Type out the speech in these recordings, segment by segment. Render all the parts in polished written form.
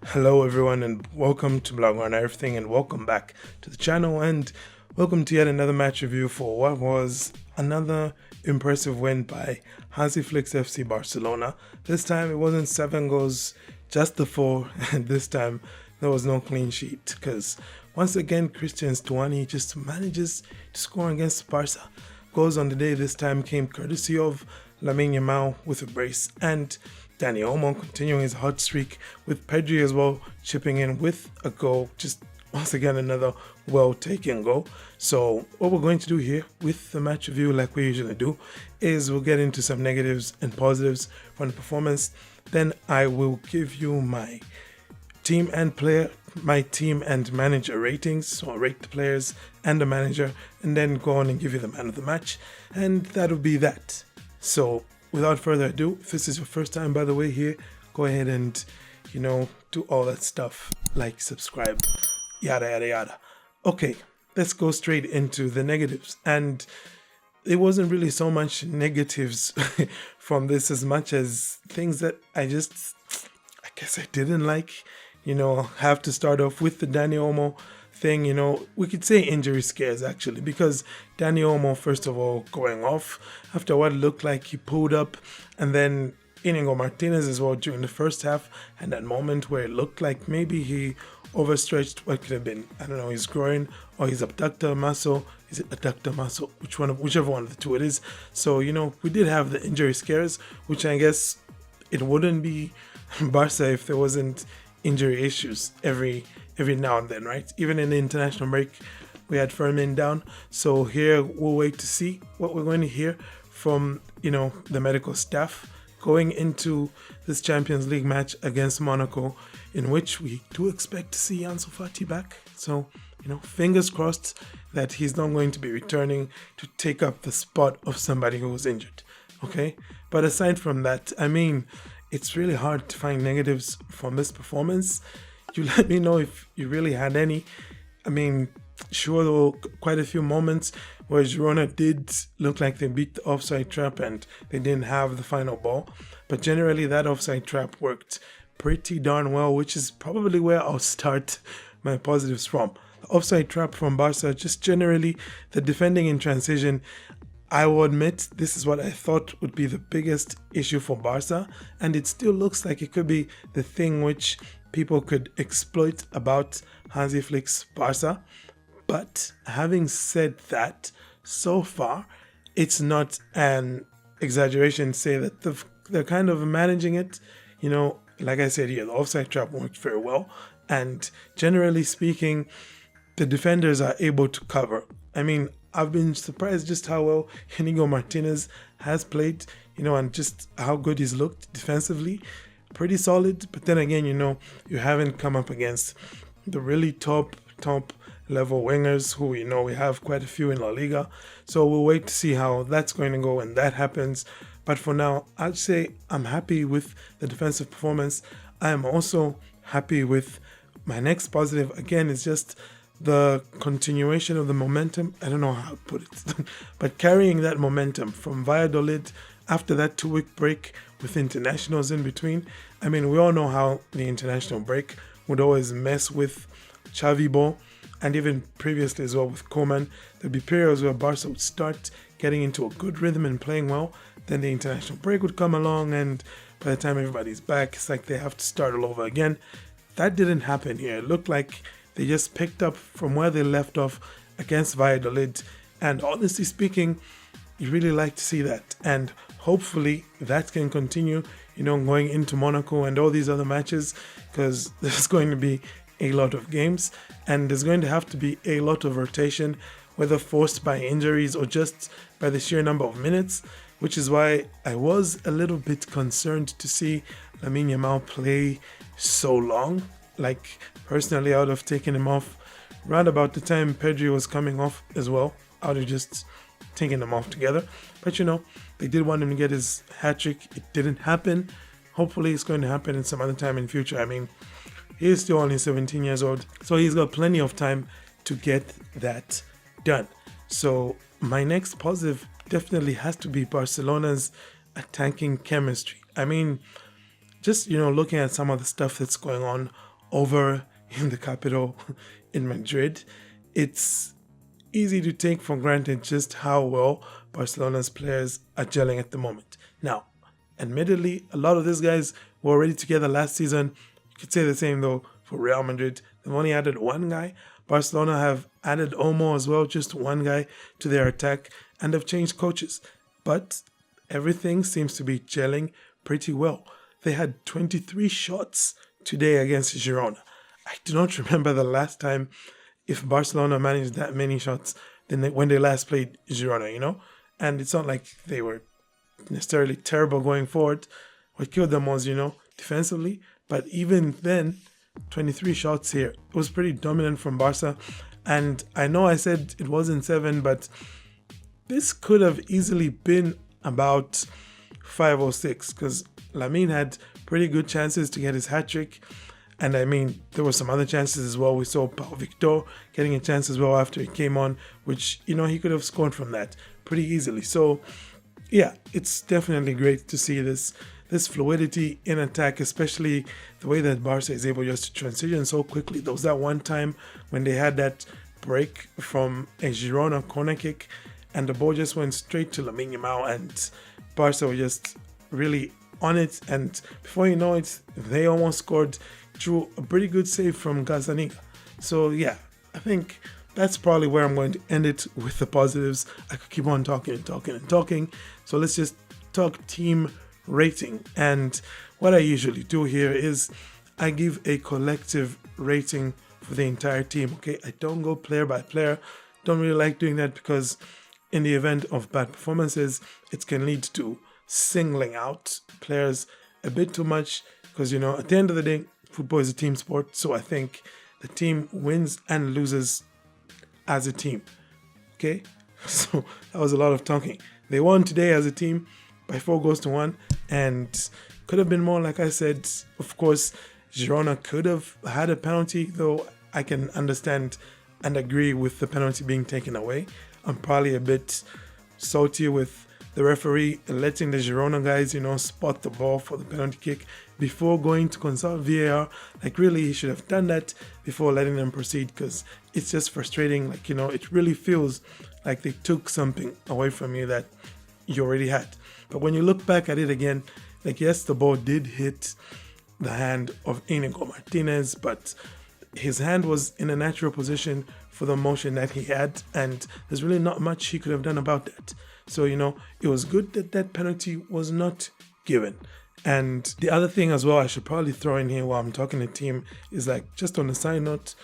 Hello everyone and welcome to Blog on Everything and welcome back to the channel and welcome to yet another match review for what was another impressive win by Hansi Flick's FC Barcelona. This time it wasn't 7 goals, just the 4, and this time there was no clean sheet because once again Christian Stuani just manages to score against Barca. Goals on the day this time came courtesy of Lamine Yamal with a brace and Dani Olmo continuing his hot streak with Pedri as well chipping in with a goal. Just once again another well taken goal. So what we're going to do here with the match review, like we usually do, is we'll get into some negatives and positives from the performance. Then I will give you my team and manager ratings. So I'll rate the players and the manager and then go on and give you the man of the match, and that'll be that. So without further ado, if this is your first time, by the way, here, go ahead and, do all that stuff, like, subscribe, yada, yada, yada. Okay, let's go straight into the negatives. And it wasn't really so much negatives from this as much as things that I guess I didn't like. Have to start off with the Dani Olmo thing. We could say injury scares actually, because Dani Olmo, first of all, going off after what looked like he pulled up, and then Inigo Martinez as well during the first half, and that moment where it looked like maybe he overstretched what could have been, I don't know, his groin or his abductor muscle. Is it adductor muscle? Whichever one of the two it is. So, we did have the injury scares, which I guess it wouldn't be Barca if there wasn't injury issues every now and then, right? Even in the international break, we had Fermin down. So here we'll wait to see what we're going to hear from, the medical staff going into this Champions League match against Monaco, in which we do expect to see Ansu Fati back. So, fingers crossed that he's not going to be returning to take up the spot of somebody who was injured, okay? But aside from that, it's really hard to find negatives from this performance. You let me know if you really had any. Sure, there were quite a few moments where Girona did look like they beat the offside trap and they didn't have the final ball. But generally, that offside trap worked pretty darn well, which is probably where I'll start my positives from. The offside trap from Barca, just generally, the defending in transition. I will admit, this is what I thought would be the biggest issue for Barca, and it still looks like it could be the thing which people could exploit about Hansi Flick's Barca. But having said that, so far, it's not an exaggeration to say that they're kind of managing it. Like I said here, the offside trap worked very well, and generally speaking, the defenders are able to cover. I've been surprised just how well Inigo Martinez has played, and just how good he's looked defensively. Pretty solid, but then again, you haven't come up against the really top level wingers who, we have quite a few in La Liga. So we'll wait to see how that's going to go when that happens. But for now, I'd say I'm happy with the defensive performance. I am also happy with my next positive. Again, it's just the continuation of the momentum. I don't know how to put it, but carrying that momentum from Valladolid after that 2-week break with internationals in between. We all know how the international break would always mess with Xavi ball, and even previously as well with Koeman. There'd be periods where Barca would start getting into a good rhythm and playing well. Then the international break would come along, and by the time everybody's back, it's like they have to start all over again. That didn't happen here. It looked like they just picked up from where they left off against Valladolid. And honestly speaking, you really like to see that. And hopefully that can continue, going into Monaco and all these other matches, because there's going to be a lot of games and there's going to have to be a lot of rotation, whether forced by injuries or just by the sheer number of minutes, which is why I was a little bit concerned to see Lamine Yamal play so long. Like, personally, I would have taken him off right about the time Pedri was coming off as well. I would have just taken them off together. But they did want him to get his hat-trick. It didn't happen. Hopefully it's going to happen in some other time in future. He is still only 17 years old, so he's got plenty of time to get that done. So my next positive definitely has to be Barcelona's attacking chemistry. Just looking at some of the stuff that's going on over in the capital in Madrid. It's easy to take for granted just how well Barcelona's players are gelling at the moment. Now, admittedly, a lot of these guys were already together last season. You could say the same though for Real Madrid. They've only added one guy. Barcelona have added Olmo as well, just one guy to their attack, and have changed coaches. But everything seems to be gelling pretty well. They had 23 shots today against Girona. I do not remember the last time if Barcelona managed that many shots when they last played Girona, And it's not like they were necessarily terrible going forward. What killed them was, defensively. But even then, 23 shots here. It was pretty dominant from Barca. And I know I said it wasn't 7, but this could have easily been about 5 or 6 because Lamine had pretty good chances to get his hat-trick. And I mean, there were some other chances as well. We saw Pau Victor getting a chance as well after he came on, which, he could have scored from that pretty easily. So, yeah, it's definitely great to see this fluidity in attack, especially the way that Barca is able just to transition so quickly. There was that one time when they had that break from a Girona corner kick, and the ball just went straight to Lamine Yamal, and Barca were just really on it. And before you know it, they almost scored through a pretty good save from Gazzaniga. So yeah, I think that's probably where I'm going to end it with the positives. I could keep on talking. So let's just talk team rating. And what I usually do here is I give a collective rating for the entire team. Okay, I don't go player by player. Don't really like doing that because in the event of bad performances, it can lead to singling out players a bit too much because, at the end of the day, football is a team sport. So I think the team wins and loses as a team. Okay, so that was a lot of talking. They won today as a team by 4-1, and could have been more. Like I said, of course, Girona could have had a penalty, though I can understand and agree with the penalty being taken away. I'm probably a bit salty with the referee letting the Girona guys, spot the ball for the penalty kick before going to consult VAR. Like, really, he should have done that before letting them proceed, because it's just frustrating. Like, it really feels like they took something away from you that you already had. But when you look back at it again, like, yes, the ball did hit the hand of Inigo Martinez, but his hand was in a natural position for the motion that he had, and there's really not much he could have done about that. So, it was good that that penalty was not given. And the other thing as well I should probably throw in here while I'm talking to team is, like, just on a side note,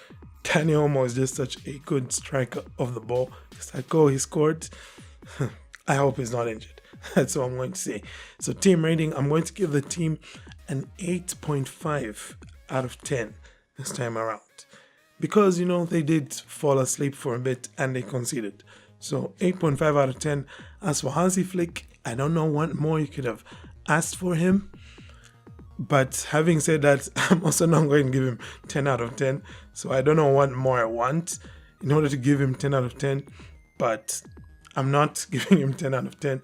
Dani Olmo is just such a good striker of the ball. It's like, he scored. I hope he's not injured. That's what I'm going to say. So team rating, I'm going to give the team an 8.5 out of 10 this time around. Because, they did fall asleep for a bit and they conceded. So 8.5 out of 10. As for Hansi Flick, I don't know what more you could have asked for him. But having said that, I'm also not going to give him 10 out of 10. So I don't know what more I want in order to give him 10 out of 10. But I'm not giving him 10 out of 10.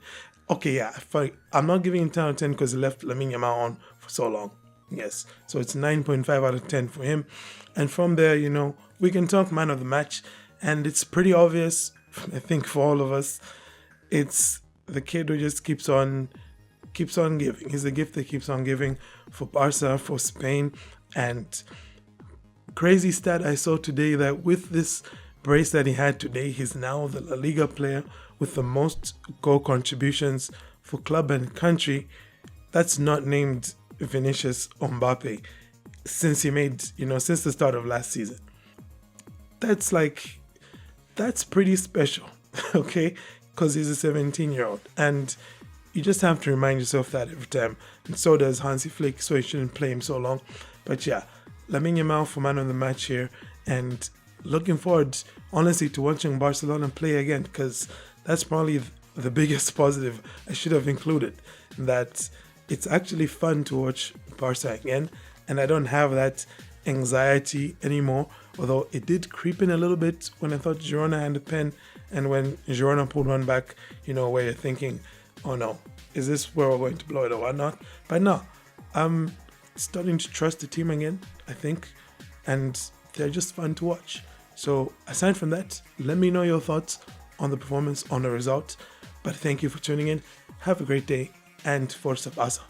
Okay, yeah, I'm not giving him 10 out of 10 because he left Lamine Yamal on for so long. Yes, so it's 9.5 out of 10 for him. And from there, we can talk man of the match. And it's pretty obvious, I think, for all of us. It's the kid who just keeps on giving. He's the gift that keeps on giving for Barca, for Spain. And crazy stat I saw today that with this brace that he had today, he's now the La Liga player with the most goal contributions for club and country. That's not named Vinicius or Mbappe since he made, since the start of last season. That's pretty special, okay? Because he's a 17-year-old. And you just have to remind yourself that every time. And so does Hansi Flick, so you shouldn't play him so long. But yeah, Lamine Yamal for man of the match here. And looking forward, honestly, to watching Barcelona play again, because that's probably the biggest positive I should have included. That it's actually fun to watch Barca again, and I don't have that anxiety anymore, although it did creep in a little bit when I thought Girona had a pen, and when Girona pulled one back, where you're thinking, oh no, is this where we're going to blow it or whatnot? But no, I'm starting to trust the team again, I think. and they're just fun to watch. So aside from that, let me know your thoughts on the performance, on the result. But thank you for tuning in. Have a great day, and Forza Barça.